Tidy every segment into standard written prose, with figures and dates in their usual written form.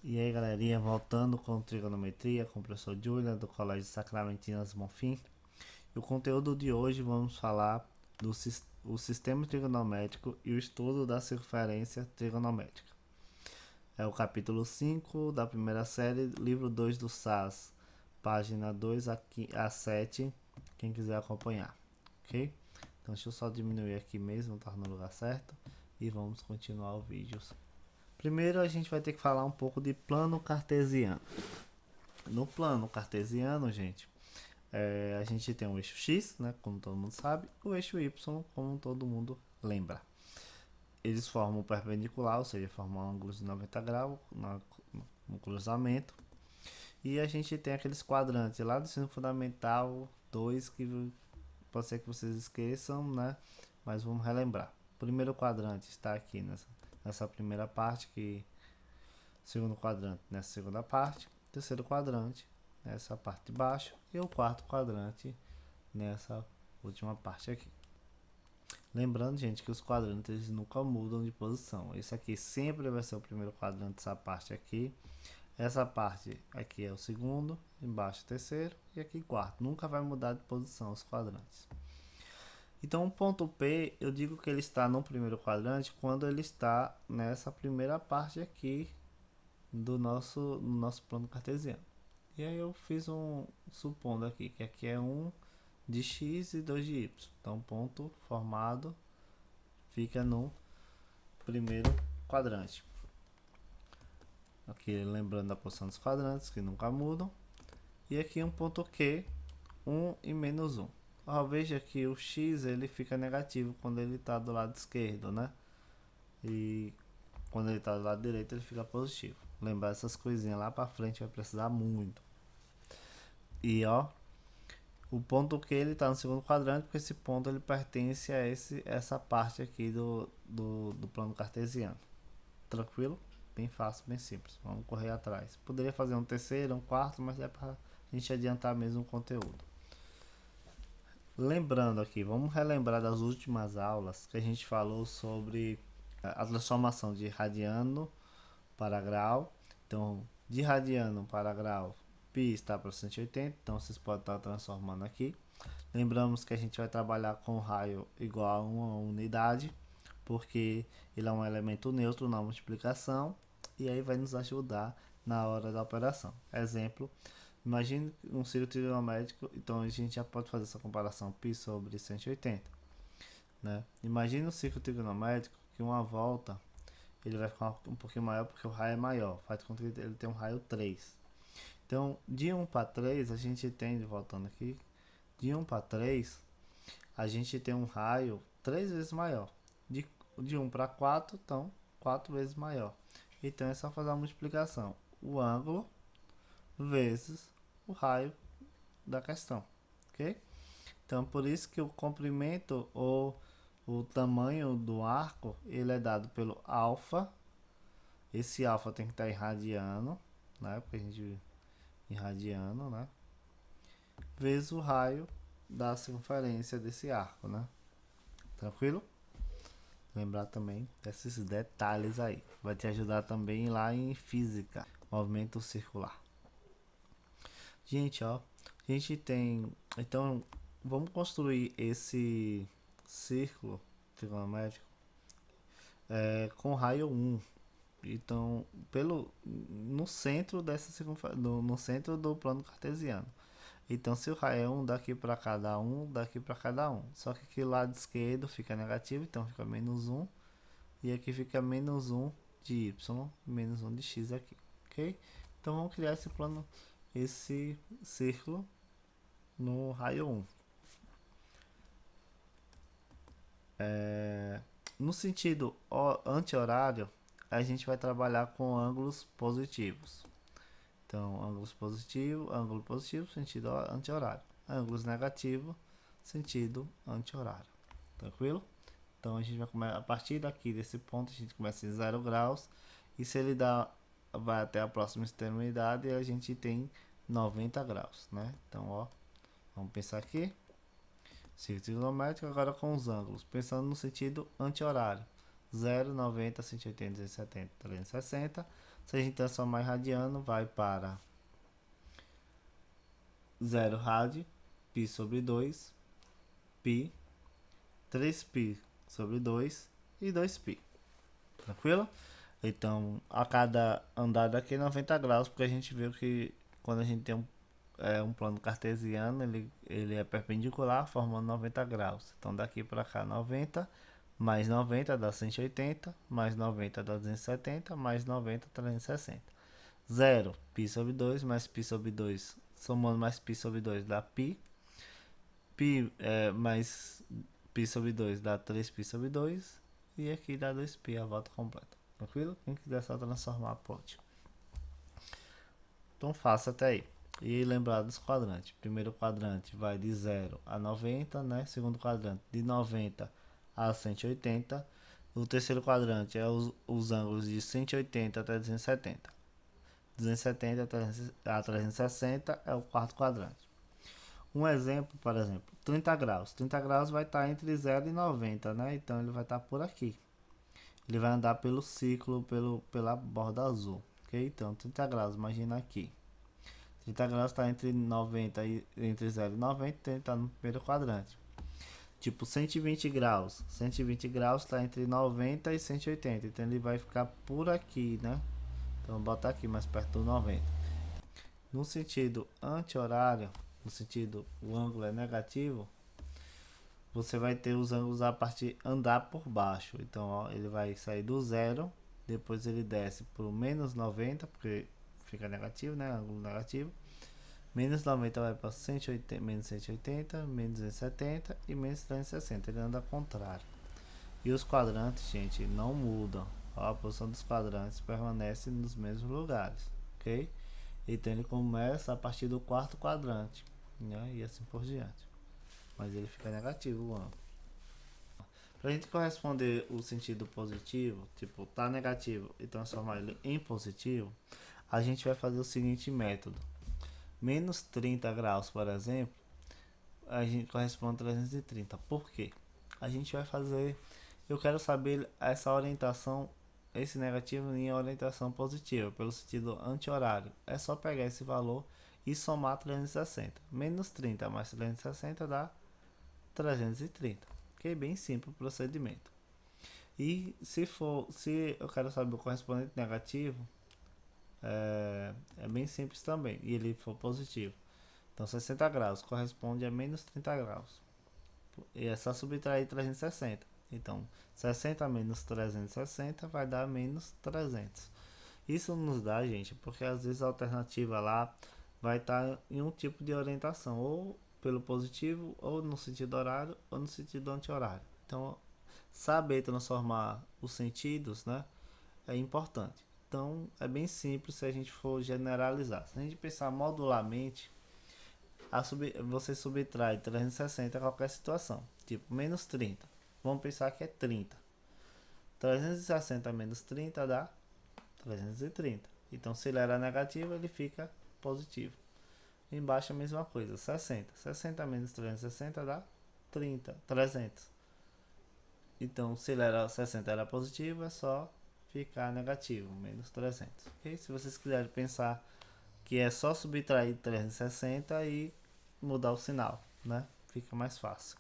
E aí, galerinha, voltando com trigonometria com o professor Julian do Colégio Sacramentinas Bonfim. E o conteúdo de hoje vamos falar do o sistema trigonométrico e o estudo da circunferência trigonométrica. É o capítulo 5 da primeira série, livro 2 do SAS, página 2 a 7, quem quiser acompanhar, ok? Então deixa eu só diminuir aqui mesmo, tá no lugar certo, e vamos continuar o vídeo. Primeiro a gente vai ter que falar um pouco de plano cartesiano. No plano cartesiano, gente, a gente tem o eixo X, né, como todo mundo sabe, o eixo Y, como todo mundo lembra. Eles formam perpendicular, ou seja, formam ângulos de 90 graus no cruzamento. E a gente tem aqueles quadrantes lá do ensino fundamental 2 que pode ser que vocês esqueçam, né? Mas vamos relembrar. O primeiro quadrante está aqui nessa primeira parte, que segundo quadrante nessa segunda parte, terceiro quadrante nessa parte de baixo e o quarto quadrante nessa última parte aqui. Lembrando, gente, que os quadrantes eles nunca mudam de posição. Esse aqui sempre vai ser o primeiro quadrante, essa parte aqui. Essa parte aqui é o segundo, embaixo o terceiro e aqui quarto. Nunca vai mudar de posição os quadrantes. Então o ponto P, eu digo que ele está no primeiro quadrante quando ele está nessa primeira parte aqui do nosso plano cartesiano. E aí eu fiz supondo aqui que aqui é um de x e 2 de y. Então ponto formado fica no primeiro quadrante. Aqui lembrando da posição dos quadrantes que nunca mudam. E aqui um ponto Q, 1 e menos 1. Veja que o x ele fica negativo quando ele está do lado esquerdo, né? E quando ele está do lado direito ele fica positivo. Lembrar essas coisinhas lá para frente vai precisar muito. E ó, o ponto Q ele está no segundo quadrante porque esse ponto ele pertence a essa parte aqui do plano cartesiano. Tranquilo? Bem fácil, bem simples. Vamos correr atrás. Poderia fazer um terceiro, um quarto, mas é para a gente adiantar mesmo o conteúdo. Lembrando aqui, vamos relembrar das últimas aulas que a gente falou sobre a transformação de radiano para grau. Então, de radiano para grau, π está para 180, então vocês podem estar transformando aqui. Lembramos que a gente vai trabalhar com raio igual a uma unidade, porque ele é um elemento neutro na multiplicação, e aí vai nos ajudar na hora da operação. Exemplo, imagine um círculo trigonométrico, então a gente já pode fazer essa comparação π sobre 180. Né? Imagine um círculo trigonométrico que uma volta ele vai ficar um pouquinho maior porque o raio é maior, faz com que ele tenha um raio 3. Então, de 1 para 3, a gente tem, voltando aqui, de 1 para 3, a gente tem um raio 3 vezes maior. De 1 para 4, então, 4 vezes maior. Então, é só fazer a multiplicação. O ângulo vezes o raio da questão, ok? Então, por isso que o comprimento ou o tamanho do arco, ele é dado pelo alfa. Esse alfa tem que estar em radiano, né? Porque a gente em radiano, né? Vezes o raio da circunferência desse arco, né? Tranquilo? Lembrar também desses detalhes aí. Vai te ajudar também lá em física, movimento circular. Gente, ó, a gente tem, então vamos construir esse círculo trigonométrico com raio 1. Então, no centro dessa no centro do plano cartesiano. Então, se o raio é 1 daqui para cada 1, daqui para cada 1. Só que aqui o lado esquerdo fica negativo, então fica menos 1. E aqui fica menos 1 de y, menos 1 de x aqui, ok? Então, vamos criar esse plano, esse círculo no raio 1. No sentido anti-horário, a gente vai trabalhar com ângulos positivos. Então, ângulo positivo, sentido anti-horário. Ângulos negativos, sentido anti-horário. Tranquilo? Então, a gente vai começar a partir daqui desse ponto, a gente começa em 0 graus. E se ele vai até a próxima extremidade, a gente tem 90 graus, né? Então, ó, vamos pensar aqui. Círculo trigonométrico agora com os ângulos, pensando no sentido anti-horário. 0, 90, 180, 270, 360. Se a gente transformar em radiano, vai para 0 rad, π sobre 2, π, 3π sobre 2 e 2π. Tranquilo? Então, a cada andada aqui é 90 graus, porque a gente viu que quando a gente tem um plano cartesiano, ele é perpendicular, formando 90 graus. Então, daqui para cá, 90, mais 90 dá 180, mais 90 dá 270, mais 90, 360. 0, π sobre 2, mais π sobre 2, somando mais π sobre 2 dá π. Π mais π sobre 2 dá 3π sobre 2. E aqui dá 2π, a volta completa. Tranquilo? Quem quiser só transformar, pode. Então faça até aí. E lembrar dos quadrantes. Primeiro quadrante vai de 0 a 90, né? Segundo quadrante de 90 a 180. O terceiro quadrante é os ângulos de 180 até 270. 270 a 360 é o quarto quadrante. Um exemplo, por exemplo, 30 graus. 30 graus vai estar entre 0 e 90, né? Então ele vai estar por aqui. Ele vai andar pelo ciclo, pela borda azul, ok? Então 30 graus, imagina aqui. 30 graus está entre 90 e entre 0 e 90, então ele está no primeiro quadrante. Tipo 120 graus. 120 graus está entre 90 e 180, então ele vai ficar por aqui, né? Então vou botar aqui mais perto do 90. No sentido anti-horário, no sentido o ângulo é negativo, você vai ter os ângulos a partir andar por baixo. Então ó, ele vai sair do 0, depois ele desce para o menos 90, porque fica negativo, né? Ângulo negativo. Menos 90 vai para 180, menos 180, menos 270 e menos 360. Ele anda ao contrário. E os quadrantes, gente, não mudam. Ó, a posição dos quadrantes permanece nos mesmos lugares, ok? Então ele começa a partir do quarto quadrante, né? E assim por diante. Mas ele fica negativo o ângulo. Para a gente corresponder o sentido positivo, tipo, tá negativo e transformar ele em positivo, a gente vai fazer o seguinte método. Menos 30 graus, por exemplo, a gente corresponde a 330. Por quê? A gente vai fazer... Eu quero saber essa orientação, esse negativo em orientação positiva, pelo sentido anti-horário. É só pegar esse valor e somar 360. Menos 30 mais 360 dá 330. Ok? Bem simples o procedimento. E se eu quero saber o correspondente negativo, é bem simples também. E ele for positivo. Então 60 graus corresponde a menos 30 graus. E é só subtrair 360. Então 60 menos 360 vai dar menos 300. Isso nos dá, gente, porque às vezes a alternativa lá vai estar em um tipo de orientação, ou pelo positivo, ou no sentido horário, ou no sentido anti-horário. Então, saber transformar os sentidos, né, é importante. Então, é bem simples se a gente for generalizar. Se a gente pensar modularmente, você subtrai 360 a qualquer situação. Tipo, menos 30. Vamos pensar que é 30. 360 menos 30 dá 330. Então, se ele era negativo, ele fica positivo. Embaixo a mesma coisa, 60. 60 menos 360 dá 300. Então, se ele era 60 era positivo, é só ficar negativo, menos 300. Okay? Se vocês quiserem pensar que é só subtrair 360 e mudar o sinal, né? Fica mais fácil.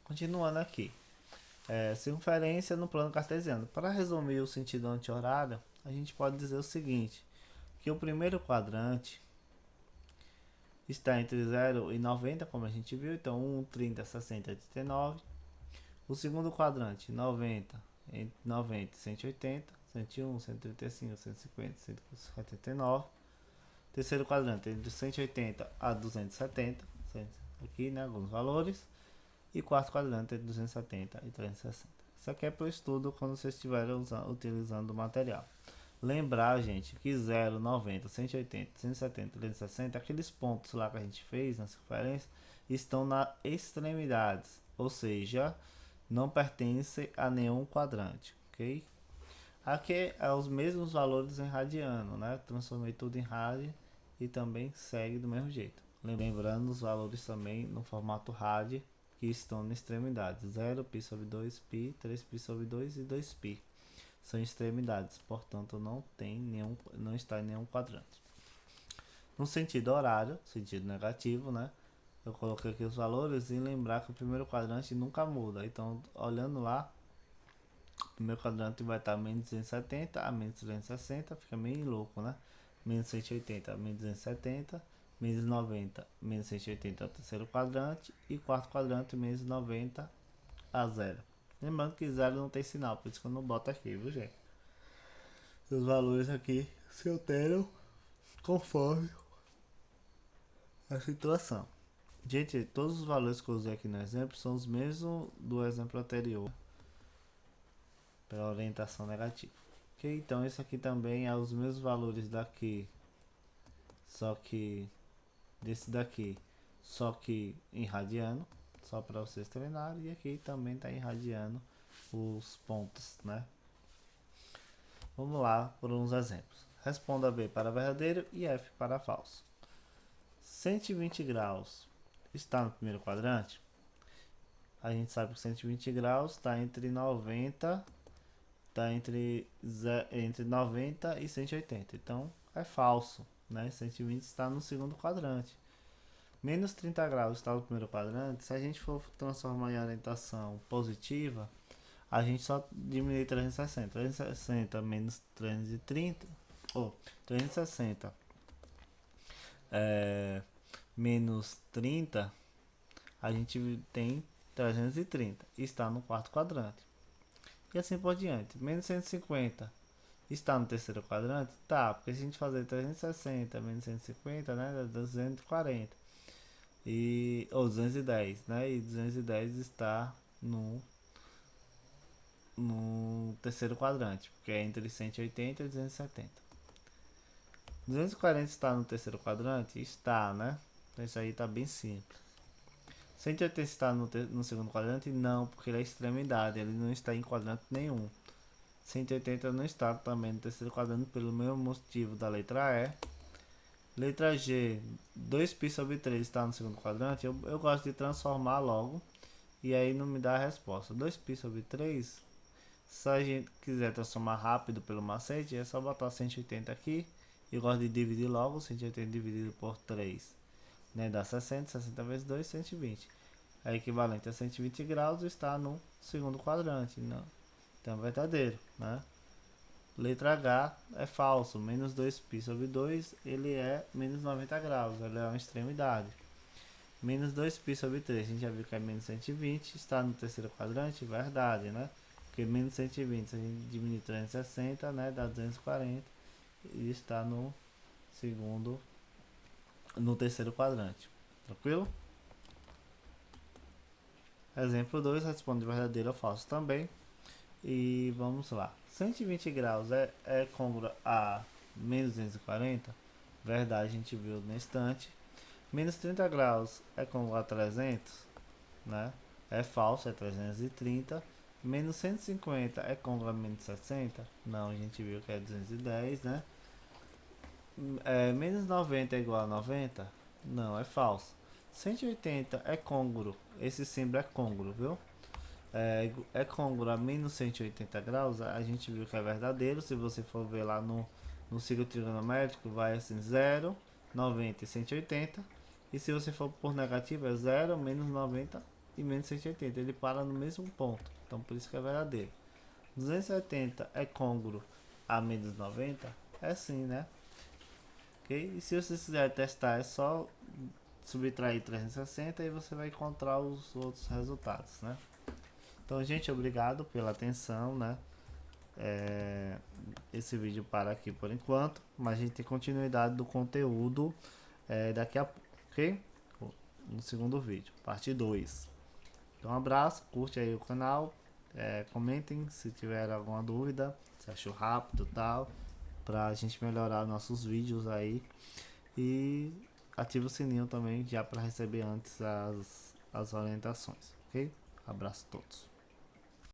Continuando aqui. Circunferência no plano cartesiano. Para resumir o sentido anti-horário, a gente pode dizer o seguinte, que o primeiro quadrante está entre 0 e 90, como a gente viu, então 1, 30, 60, 89. O segundo quadrante, 90, entre 90 e 180, 101, 135, 150, 179. Terceiro quadrante, entre 180 a 270, aqui, né, alguns valores. E quarto quadrante, entre 270 e 360. Isso aqui é para o estudo quando vocês estiverem utilizando o material. Lembrar, gente, que 0, 90, 180, 170, 360, aqueles pontos lá que a gente fez na circunferência, estão nas extremidades, ou seja, não pertencem a nenhum quadrante, ok? Aqui é os mesmos valores em radiano, né? Transformei tudo em rad e também segue do mesmo jeito. Lembrando os valores também no formato rad, que estão na extremidade. 0, π sobre 2, π, 3π sobre 2 e 2π. São extremidades, portanto não está em nenhum quadrante. No sentido horário, sentido negativo, né? Eu coloquei aqui os valores e lembrar que o primeiro quadrante nunca muda. Então, olhando lá, o primeiro quadrante vai estar menos 270 a menos 360, fica meio louco, né? Menos 180 a menos 270, menos 90, menos 180 é o terceiro quadrante e quarto quadrante menos 90 a 0. Lembrando que 0 não tem sinal, por isso que eu não boto aqui, viu, gente? Os valores aqui se alteram conforme a situação. Gente, todos os valores que eu usei aqui no exemplo são os mesmos do exemplo anterior, pela orientação negativa. Ok, então esse aqui também é os mesmos valores daqui, só que desse daqui, só que em radiano, só para vocês treinarem. E aqui também está em radiano os pontos, né? Vamos lá por uns exemplos. Responda B para verdadeiro e F para falso. 120 graus está no primeiro quadrante? A gente sabe que 120 graus está entre 90, está entre 90 e 180. Então é falso, né? 120 está no segundo quadrante. Menos 30 graus está no primeiro quadrante. Se a gente for transformar em orientação positiva, a gente só diminui 360. 360 menos 330, ou 360 menos 30, a gente tem 330. Está no quarto quadrante. E assim por diante. Menos 150 está no terceiro quadrante? Tá, porque se a gente fazer 360 menos 150, né, dá 240. Ou 210, né? E 210 está no terceiro quadrante, porque é entre 180 e 270. 240 está no terceiro quadrante? Está, né? Então isso aí está bem simples. 180 está no segundo quadrante? Não, porque ele é extremidade, ele não está em quadrante nenhum. 180 não está também no terceiro quadrante pelo mesmo motivo da letra E. Letra G, 2π sobre 3 está no segundo quadrante. Eu gosto de transformar logo e aí não me dá a resposta. 2π sobre 3, se a gente quiser transformar rápido pelo macete, é só botar 180 aqui. Eu gosto de dividir logo, 180 dividido por 3, né, dá 60, 60 vezes 2, 120. É equivalente a 120 graus, está no segundo quadrante, não? Então é verdadeiro, né? Letra H é falso, menos 2π sobre 2, ele é menos 90 graus, ele é uma extremidade. Menos 2π sobre 3, a gente já viu que é menos 120, está no terceiro quadrante, verdade, né? Porque menos 120, se a gente diminuir 360, né, dá 240, e está no terceiro quadrante. Tranquilo? Exemplo 2, responde verdadeiro ou falso também. E vamos lá. 120 graus é congruo a menos 240? Verdade, a gente viu no instante. Menos 30 graus é congruo a 300? Né? É falso, é 330. Menos 150 é congruo a menos 60? Não, a gente viu que é 210, né? Menos 90 é igual a 90? Não, é falso. 180 é congruo. Esse símbolo é congruo, viu? É congruo a menos 180 graus, a gente viu que é verdadeiro. Se você for ver lá no ciclo trigonométrico, vai assim 0, 90 e 180. E se você for por negativo, é 0, menos 90 e menos 180. Ele para no mesmo ponto, então por isso que é verdadeiro. 270 é congruo a menos 90? É sim, né? Ok? E se você quiser testar, é só subtrair 360 e você vai encontrar os outros resultados, né? Então, gente, obrigado pela atenção, né? Esse vídeo para aqui por enquanto, mas a gente tem continuidade do conteúdo daqui a pouco, ok? No segundo vídeo, parte 2. Então, um abraço, curte aí o canal, comentem se tiver alguma dúvida, se achou rápido e tal, pra gente melhorar nossos vídeos aí. E ative o sininho também já para receber antes as orientações, ok? Abraço a todos.